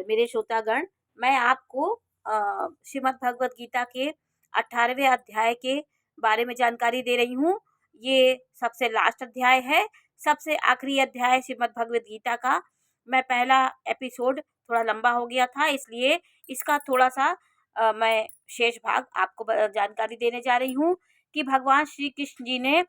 मेरे श्रोतागण, मैं आपको श्रीमद् भगवत गीता के 18वें अध्याय के बारे में जानकारी दे रही हूँ। ये सबसे लास्ट अध्याय है, सबसे आखिरी अध्याय श्रीमद् भगवत गीता का। मैं पहला एपिसोड थोड़ा लंबा हो गया था, इसलिए इसका थोड़ा सा मैं शेष भाग आपको जानकारी देने जा रही हूँ कि भगवान श्री कृष्ण जी ने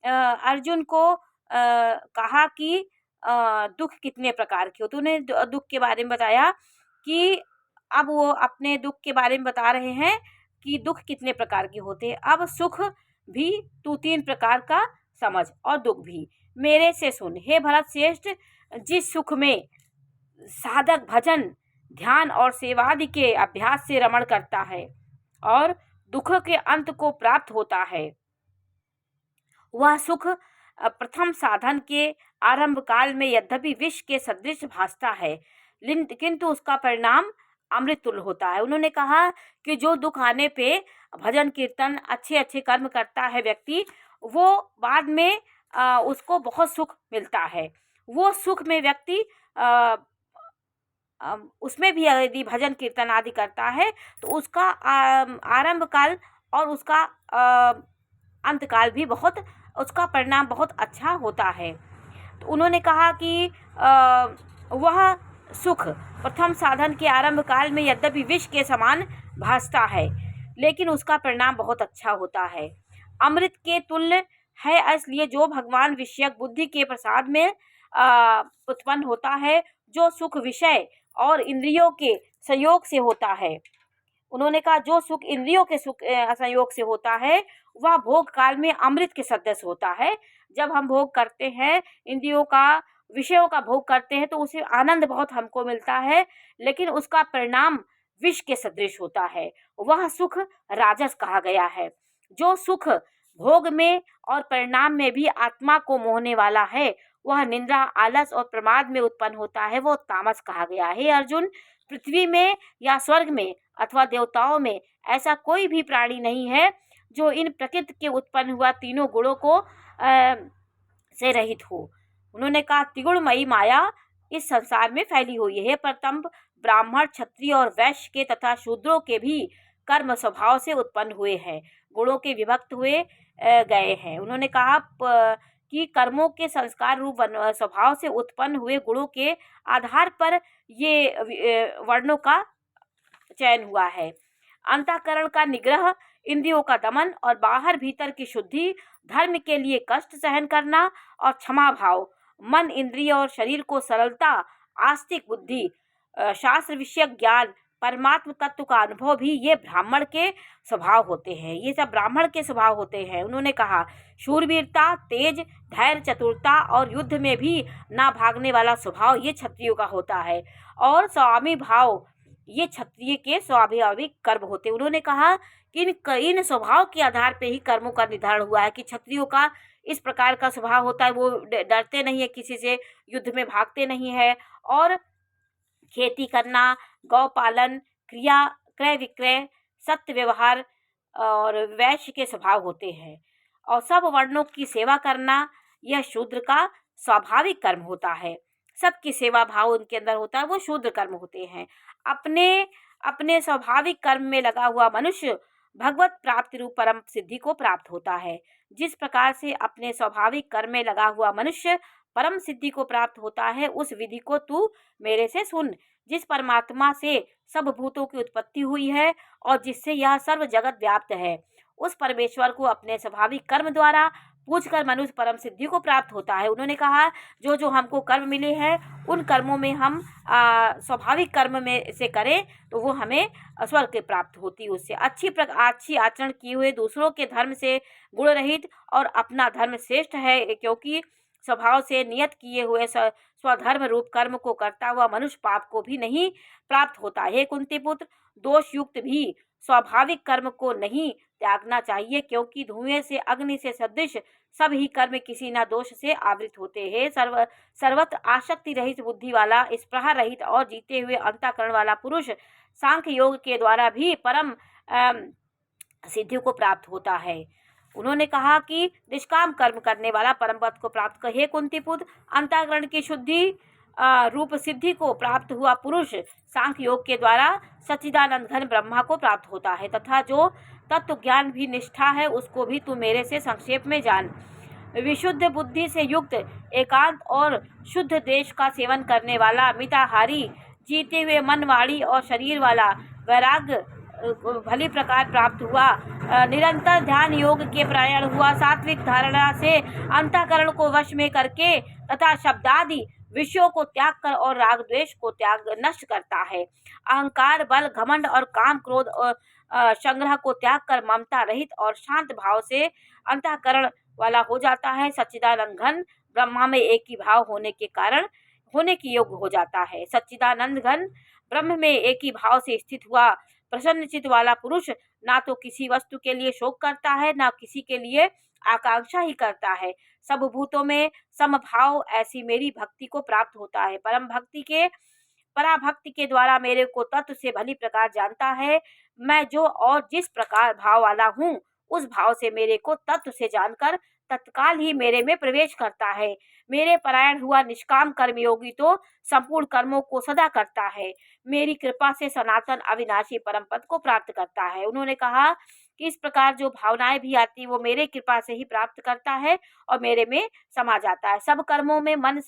अर्जुन को कहा कि दुख कितने प्रकार के होते। उन्हें दुख के बारे में बताया कि अब वो अपने दुख के बारे में बता रहे हैं कि दुख कितने प्रकार के होते। अब सुख भी तू 3 प्रकार का समझ और दुख भी मेरे से सुन। हे भरत श्रेष्ठ, जिस सुख में साधक भजन, ध्यान और सेवादि के अभ्यास से रमण करता है और दुख के अंत को प्राप्त होता है, वह सुख प्रथम साधन के आरंभ काल में यद्यपि विष के सदृश भासता है, किंतु उसका परिणाम अमृत तुल्य होता है। उन्होंने कहा कि जो दुख आने पे भजन कीर्तन अच्छे अच्छे कर्म करता है व्यक्ति, वो बाद में उसको बहुत सुख मिलता है। वो सुख में व्यक्ति उसमें भी यदि भजन कीर्तन आदि करता है तो उसका आरंभ काल और उसका अंत काल भी बहुत, उसका परिणाम बहुत अच्छा होता है। तो उन्होंने कहा कि वह सुख प्रथम साधन के आरंभ काल में यद्यपि विष के समान भासता है, लेकिन उसका परिणाम बहुत अच्छा होता है, अमृत के तुल्य है। इसलिए जो भगवान विषयक बुद्धि के प्रसाद में उत्पन्न होता है, जो सुख विषय और इंद्रियों के संयोग से होता है, उन्होंने कहा जो सुख इंद्रियों के सुख संयोग से होता है, वह भोग काल में अमृत के सदृश होता है। जब हम भोग करते हैं, इंद्रियों का, विषयों का भोग करते हैं, तो उसे आनंद बहुत हमको मिलता है, लेकिन उसका परिणाम विष के सदृश होता है। वह सुख राजस कहा गया है। जो सुख भोग में और परिणाम में भी आत्मा को मोहने वाला है, वह निंद्रा, आलस और प्रमाद में उत्पन्न होता है, वो तामस कहा गया है। अर्जुन, पृथ्वी में या स्वर्ग में अथवा देवताओं में ऐसा कोई भी प्राणी नहीं है जो इन प्रकृति के उत्पन्न हुआ तीनों गुणों को से रहित हो। उन्होंने कहा त्रिगुणमयी माया इस संसार में फैली हुई है। प्रथम ब्राह्मण, क्षत्रिय और वैश्य के तथा शूद्रों के भी कर्म स्वभाव से उत्पन्न हुए हैं, गुणों के विभक्त हुए गए हैं। उन्होंने कहा कि कर्मों के संस्कार रूप स्वभाव से उत्पन्न हुए गुणों के आधार पर ये वर्णों का चयन हुआ है। अंतःकरण का निग्रह, इंद्रियों का दमन और बाहर भीतर की शुद्धि, धर्म के लिए कष्ट सहन करना और क्षमा भाव, मन, इंद्रिय और शरीर को सरलता, आस्तिक बुद्धि, शास्त्र विषयक ज्ञान, परमात्म तत्व का अनुभव भी ये ब्राह्मण के स्वभाव होते हैं। ये सब ब्राह्मण के स्वभाव होते हैं। उन्होंने कहा शूरवीरता, तेज, धैर्य, चतुरता और युद्ध में भी ना भागने वाला स्वभाव ये क्षत्रियों का होता है, और स्वामी भाव ये क्षत्रिय के स्वाभाविक कर्म होते। उन्होंने कहा कि इन स्वभाव के आधार पे ही कर्मों का निर्धारण हुआ है कि क्षत्रियों का इस प्रकार का स्वभाव होता है, वो डरते नहीं है किसी से, युद्ध में भागते नहीं है, और खेती करना, गौ पालन, क्रिया, क्रय विक्रय, सत्य व्यवहार और वैश्य के स्वभाव होते हैं, और सब वर्णों की सेवा करना यह शूद्र का स्वाभाविक कर्म होता है। सबकी सेवा भाव उनके अंदर होता है, वो शूद्र कर्म होते हैं। अपने अपने स्वाभाविक कर्म में लगा हुआ मनुष्य भगवत प्राप्ति रूप परम सिद्धि को प्राप्त होता है। जिस प्रकार से अपने स्वाभाविक कर्म में लगा हुआ मनुष्य परम सिद्धि को प्राप्त होता है, उस विधि को तू मेरे से सुन। जिस परमात्मा से सब भूतों की उत्पत्ति हुई है और जिससे यह सर्व जगत व्याप्त है, उस परमेश्वर को अपने स्वाभाविक कर्म द्वारा पूजकर मनुष्य परम सिद्धि को प्राप्त होता है। उन्होंने कहा जो जो हमको कर्म मिले हैं, उन कर्मों में हम स्वाभाविक कर्म में से करें तो वो हमें स्वर्ग के प्राप्त होती है। उससे अच्छी आचरण किए हुए, दूसरों के धर्म से गुण रहित और अपना धर्म श्रेष्ठ है, क्योंकि स्वभाव से नियत किए हुए स्वधर्म रूप कर्म को करता हुआ मनुष्य पाप को भी नहीं प्राप्त होता है। कुंती पुत्र, दोष युक्त भी स्वाभाविक कर्म को नहीं त्यागना चाहिए, क्योंकि धुएं से अग्नि से सदृश सब ही कर्म किसी न दोष से आवृत होते हैं। सर्वत्र आसक्ति रहित बुद्धि वाला, स्पृहा रहित और जीते हुए अंतःकरण वाला पुरुष सांख्य योग के द्वारा भी परम सिद्धि को प्राप्त होता है। उन्होंने कहा कि निष्काम कर्म करने वाला परम पद को प्राप्त कर। हे कुंती पुत्र, अंतःकरण की शुद्धि रूप सिद्धि को प्राप्त हुआ पुरुष सांख्य योग के द्वारा सच्चिदानंद घन ब्रह्मा को प्राप्त होता है, तथा जो तत्व ज्ञान भी निष्ठा है उसको भी तू मेरे से संक्षेप में जान। विशुद्ध बुद्धि से युक्त, एकांत और शुद्ध देश का सेवन करने वाला, मिताहारी, जीते हुए मन, वाणी और शरीर वाला, वैराग्य भली प्रकार प्राप्त हुआ, निरंतर ध्यान योग के प्रयाण हुआ, सात्विक धारणा से अंतःकरण को वश में करके तथा शब्दादि विषयों को त्याग कर और राग द्वेष को त्याग नष्ट करता है, अहंकार, बल, घमंड और काम, क्रोध और संग्रह को त्याग कर ममता रहित और शांत भाव से अंतःकरण वाला हो जाता है। सच्चिदानंद घन ब्रह्मा में एक ही भाव होने के कारण होने की योग्य हो जाता है। सच्चिदानंद घन ब्रह्म में एक ही भाव से स्थित हुआ प्रसन्न चित्त वाला पुरुष ना तो किसी वस्तु के लिए शोक करता है, ना किसी के लिए आकांक्षा ही करता है। सब भूतों में समभाव ऐसी मेरी भक्ति को प्राप्त होता है। पराभक्ति के द्वारा मेरे को तत्व से भली प्रकार जानता है। मैं जो और जिस प्रकार भाव वाला हूँ, उस भाव से मेरे को तत्व से जानकर तत्काल ही मेरे में प्रवेश करता है। मेरे परायण हुआ निष्काम कर्मयोगी तो संपूर्ण कर्मों को सदा करता है। मेरी कृपा से सनातन अविनाशी परम पद को प्राप्त करता है। उन्होंने कहा कि इस प्रकार जो भावनाएं भी आती वो मेरे कृपा से ही प्राप्त करता है और मेरे में समा जाता है। सब कर्मों में मन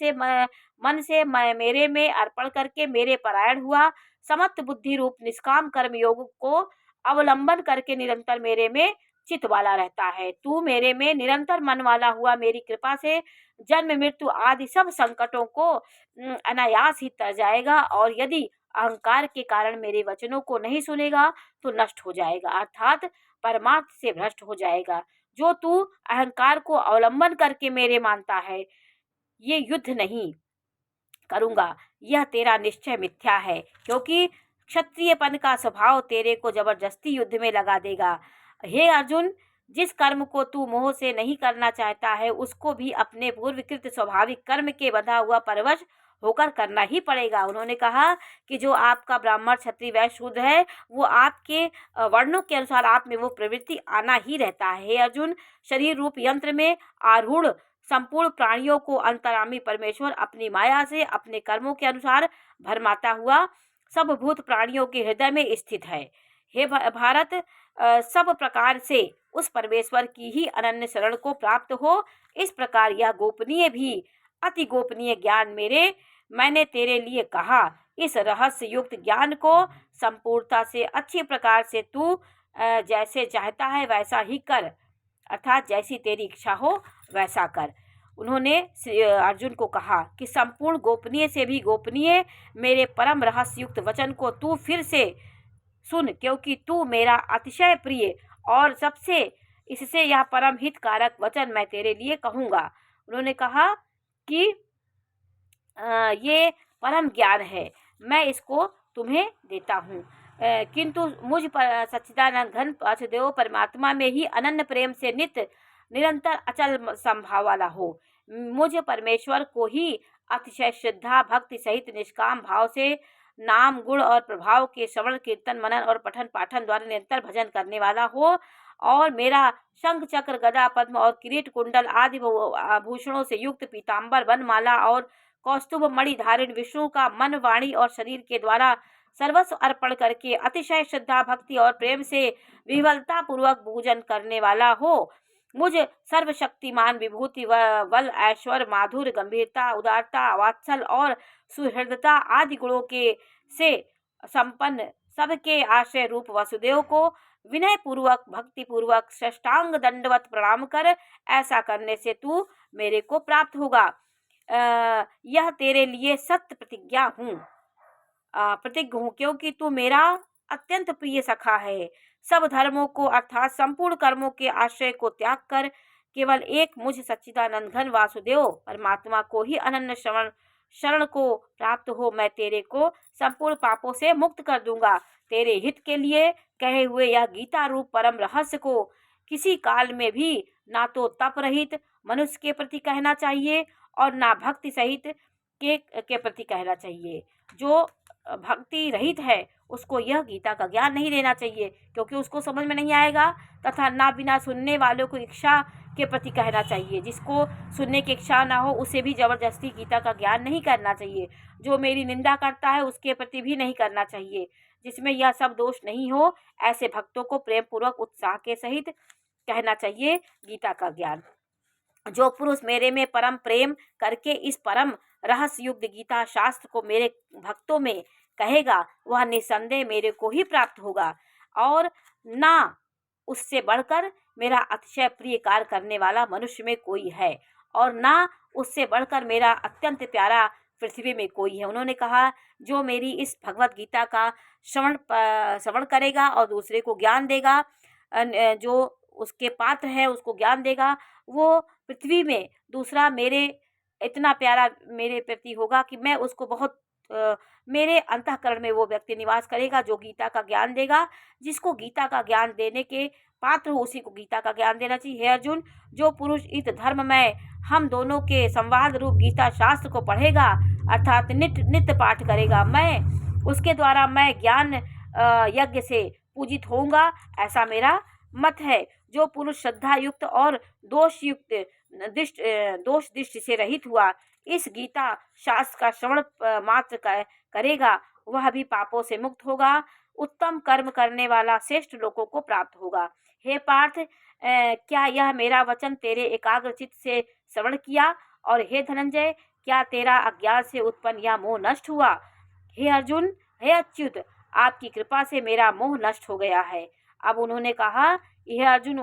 से मैं मेरे में अर्पण करके मेरे परायण हुआ समस्त बुद्धि रूप निष्काम कर्म योग को अवलंबन करके निरंतर मेरे में चित वाला रहता है। तू मेरे में निरंतर मन वाला हुआ मेरी कृपा से जन्म मृत्यु आदि सब संकटों को अनायास ही तर जाएगा, और यदि अहंकार के कारण मेरे वचनों को नहीं सुनेगा तो नष्ट हो जाएगा, अर्थात परमार्थ से भ्रष्ट हो जाएगा। जो तू अहंकार को अवलंबन करके मेरे मानता है, ये युद्ध नहीं करूंगा, यह तेरा निश्चय मिथ्या है, क्योंकि क्षत्रियपन का स्वभाव तेरे को जबरदस्ती युद्ध में लगा देगा। हे अर्जुन, जिस कर्म को तू मोह से नहीं करना चाहता है उसको भी अपने पूर्वकृत स्वाभाविक कर्म के बंधा हुआ परवश होकर करना ही पड़ेगा। उन्होंने कहा कि जो आपका ब्राह्मण, क्षत्रिय, वैश्य, शूद्र है वो आपके वर्णों के अनुसार आप में वो प्रवृत्ति आना ही रहता है। हे अर्जुन, शरीर रूप यंत्र में आरूढ़ संपूर्ण प्राणियों को अंतर्यामी परमेश्वर अपनी माया से अपने कर्मों के अनुसार भरमाता हुआ सब भूत प्राणियों के हृदय में स्थित है। हे भारत, सब प्रकार से उस परमेश्वर की ही अनन्य शरण को प्राप्त हो। इस प्रकार यह गोपनीय भी अति गोपनीय ज्ञान मैंने तेरे लिए कहा। इस रहस्य युक्त ज्ञान को संपूर्णता से अच्छी प्रकार से तू जैसे चाहता है वैसा ही कर, अर्थात जैसी तेरी इच्छा हो वैसा कर। उन्होंने अर्जुन को कहा कि संपूर्ण गोपनीय से भी गोपनीय मेरे परम रहस्य युक्त वचन को तू फिर से सुन, क्योंकि तू मेरा अतिशय प्रिय और सबसे इससे यह परम हितकारक वचन मैं तेरे लिए कहूँगा। उन्होंने कहा कि ये परम ज्ञान है, मैं इसको तुम्हें देता हूँ, किंतु मुझ पर सच्चिदानंद घन वासुदेव परमात्मा में ही अनन्य प्रेम से निरंतर अचल संभाव वाला हो। मुझ परमेश्वर को ही अतिशय श्रद्धा भक्ति सहित निष्काम भाव से नाम, गुण और प्रभाव के श्रवण, कीर्तन, मनन और पठन पाठन द्वारा निरंतर भजन करने वाला हो, और मेरा शंख, चक्र, गदा, पद्म और किरीट, कुंडल आदि आभूषणों से युक्त पीताम्बर, वनमाला और कौस्तुभ मणि धारण विष्णु का मन, वाणी और शरीर के द्वारा सर्वस्व अर्पण करके अतिशय श्रद्धा भक्ति और प्रेम से विह्वलता पूर्वक पूजन करने वाला हो। मुझ सर्वशक्तिमान विभूति बल, ऐश्वर्य, माधुर्य, गंभीरता, उदारता, वात्सल और सुहृदता आदि गुणों के से संपन्न सबके आश्रय रूप वसुदेव को विनय पूर्वक भक्ति पूर्वक साष्टांग दंडवत प्रणाम कर, ऐसा करने से तू मेरे को प्राप्त होगा। यह तेरे लिए सत्य प्रतिज्ञ हूँ, क्योंकि तू मेरा अत्यंत प्रिय सखा है। सब धर्मों को अर्थात संपूर्ण कर्मों के आश्रय को त्याग कर केवल एक मुझ सच्चिदानंद घन वासुदेव परमात्मा को ही अनन्य शरण को प्राप्त हो। मैं तेरे को संपूर्ण पापों से मुक्त कर दूंगा। तेरे हित के लिए कहे हुए यह गीता रूप परम रहस्य को किसी काल में भी ना तो तप रहित मनुष्य के प्रति कहना चाहिए और ना भक्ति सहित के प्रति कहना चाहिए। जो भक्ति रहित है उसको यह गीता का ज्ञान नहीं देना चाहिए, क्योंकि उसको समझ में नहीं आएगा, तथा ना बिना सुनने वालों को इच्छा के प्रति कहना चाहिए। जिसको सुनने की इच्छा ना हो उसे भी जबरदस्ती गीता का ज्ञान नहीं करना चाहिए। जो मेरी निंदा करता है उसके प्रति भी नहीं करना चाहिए। जिसमें यह सब दोष नहीं हो ऐसे भक्तों को प्रेम पूर्वक उत्साह के सहित कहना चाहिए गीता का ज्ञान। जो पुरुष मेरे में परम प्रेम करके इस परम रहस्य युक्त गीता शास्त्र को मेरे भक्तों में कहेगा वह निसंदेह मेरे को ही प्राप्त होगा, और ना उससे बढ़कर मेरा अतिशय प्रिय कार्य करने वाला मनुष्य में कोई है, और ना उससे बढ़कर मेरा अत्यंत प्यारा पृथ्वी में कोई है। उन्होंने कहा जो मेरी इस भगवत गीता का श्रवण करेगा और दूसरे को ज्ञान देगा, जो उसके पात्र है उसको ज्ञान देगा, वो पृथ्वी में दूसरा मेरे इतना प्यारा मेरे प्रति होगा कि मैं उसको बहुत मेरे अंतःकरण में वो व्यक्ति निवास करेगा जो गीता का ज्ञान देगा। जिसको गीता का ज्ञान देने के पात्र हो उसी को गीता का ज्ञान देना चाहिए। हे अर्जुन, जो पुरुष इस धर्म में हम दोनों के संवाद रूप गीता शास्त्र को पढ़ेगा अर्थात नित्य पाठ करेगा, मैं उसके द्वारा मैं ज्ञान यज्ञ से पूजित होऊंगा, ऐसा मेरा मत है। जो पुरुष श्रद्धा युक्त और दोष दृष्टि से रहित हुआ इस गीता शास्त्र का श्रवण मात्र करेगा वह भी पापों से मुक्त होगा, उत्तम कर्म करने वाला श्रेष्ठ लोगों को प्राप्त होगा। हे पार्थ, क्या यह मेरा वचन तेरे एकाग्रचित्त से श्रवण किया? और हे धनंजय, क्या तेरा अज्ञान से उत्पन्न यह मोह नष्ट हुआ? हे अर्जुन, हे अच्युत, आपकी कृपा से मेरा मोह नष्ट हो गया है। अब उन्होंने कहा, यह अर्जुन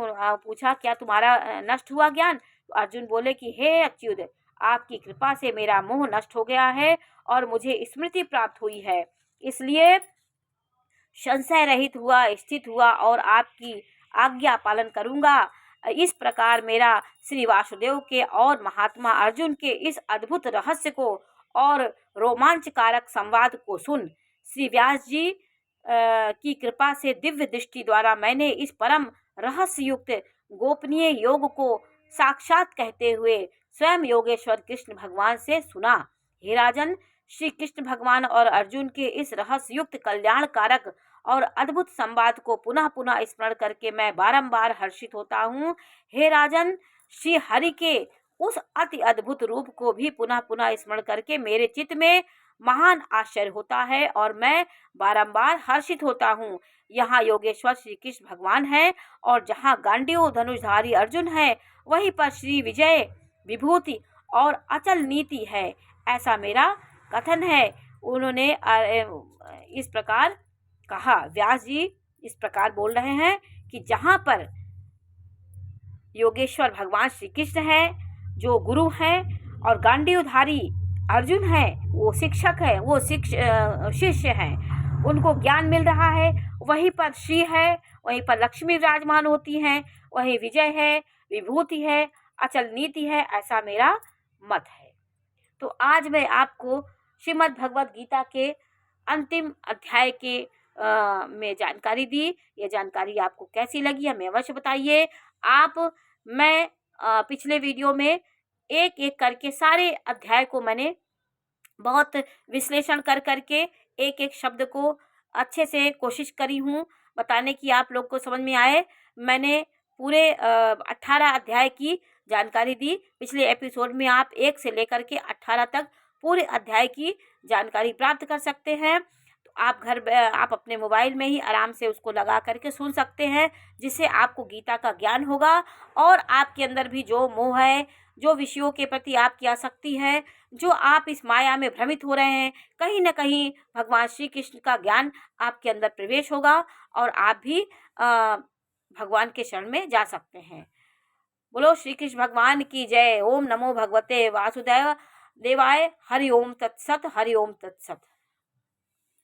पूछा क्या तुम्हारा नष्ट हुआ ज्ञान? अर्जुन बोले कि हे अच्युत, आपकी कृपा से मेरा मोह नष्ट हो गया है और मुझे स्मृति प्राप्त हुई है, इसलिए संशय रहित हुआ स्थित हुआ और आपकी आज्ञा पालन करूंगा। इस प्रकार मेरा श्री वासुदेव के और महात्मा अर्जुन के इस अद्भुत रहस्य को और रोमांचकारक संवाद को सुन श्री व्यास जी की कृपा से दिव्य दृष्टि द्वारा मैंने इस परम रहस्य युक्त गोपनीय योग को साक्षात कहते हुए स्वयं योगेश्वर कृष्ण भगवान से सुना। हे राजन, श्री कृष्ण भगवान और अर्जुन के इस रहस्य युक्त कल्याणकारक और अद्भुत संवाद को पुनः पुनः स्मरण करके मैं बारंबार हर्षित होता हूँ। हे राजन, श्री हरि के उस अति अद्भुत रूप को भी पुनः पुनः स्मरण करके मेरे चित्त में महान आश्चर्य होता है और मैं बारंबार हर्षित होता हूँ। यहाँ योगेश्वर श्री कृष्ण भगवान है और जहाँ गांडीव धनुषधारी अर्जुन है वहीं पर श्री विजय विभूति और अचल नीति है, ऐसा मेरा कथन है। उन्होंने इस प्रकार कहा। व्यास जी इस प्रकार बोल रहे हैं कि जहाँ पर योगेश्वर भगवान श्री कृष्ण है जो गुरु हैं और गांडीवधारी अर्जुन है वो शिक्षक है, वो शिष्य हैं, उनको ज्ञान मिल रहा है, वहीं पर श्री है, वहीं पर लक्ष्मी विराजमान होती हैं, वहीं विजय है, विभूति है, अचल नीति है, ऐसा मेरा मत है। तो आज मैं आपको श्रीमद् भगवद गीता के अंतिम अध्याय के में जानकारी दी। ये जानकारी आपको कैसी लगी हमें अवश्य बताइए। मैं पिछले वीडियो में एक एक करके सारे अध्याय को मैंने बहुत विश्लेषण करके एक एक शब्द को अच्छे से कोशिश करी हूँ बताने की आप लोग को समझ में आए। मैंने पूरे 18 अध्याय की जानकारी दी। पिछले एपिसोड में आप 1 से लेकर के 18 तक पूरे अध्याय की जानकारी प्राप्त कर सकते हैं। तो आप अपने मोबाइल में ही आराम से उसको लगा करके सुन सकते हैं, जिससे आपको गीता का ज्ञान होगा और आपके अंदर भी जो मोह है, जो विषयों के प्रति आपकी आसक्ति है, जो आप इस माया में भ्रमित हो रहे हैं, कहीं न कहीं भगवान श्री कृष्ण का ज्ञान आपके अंदर प्रवेश होगा और आप भी भगवान के शरण में जा सकते हैं। बोलो श्री कृष्ण भगवान की जय। ओम नमो भगवते वासुदेव देवाय। हरि ओम तत्सत। हरि ओम तत्सत।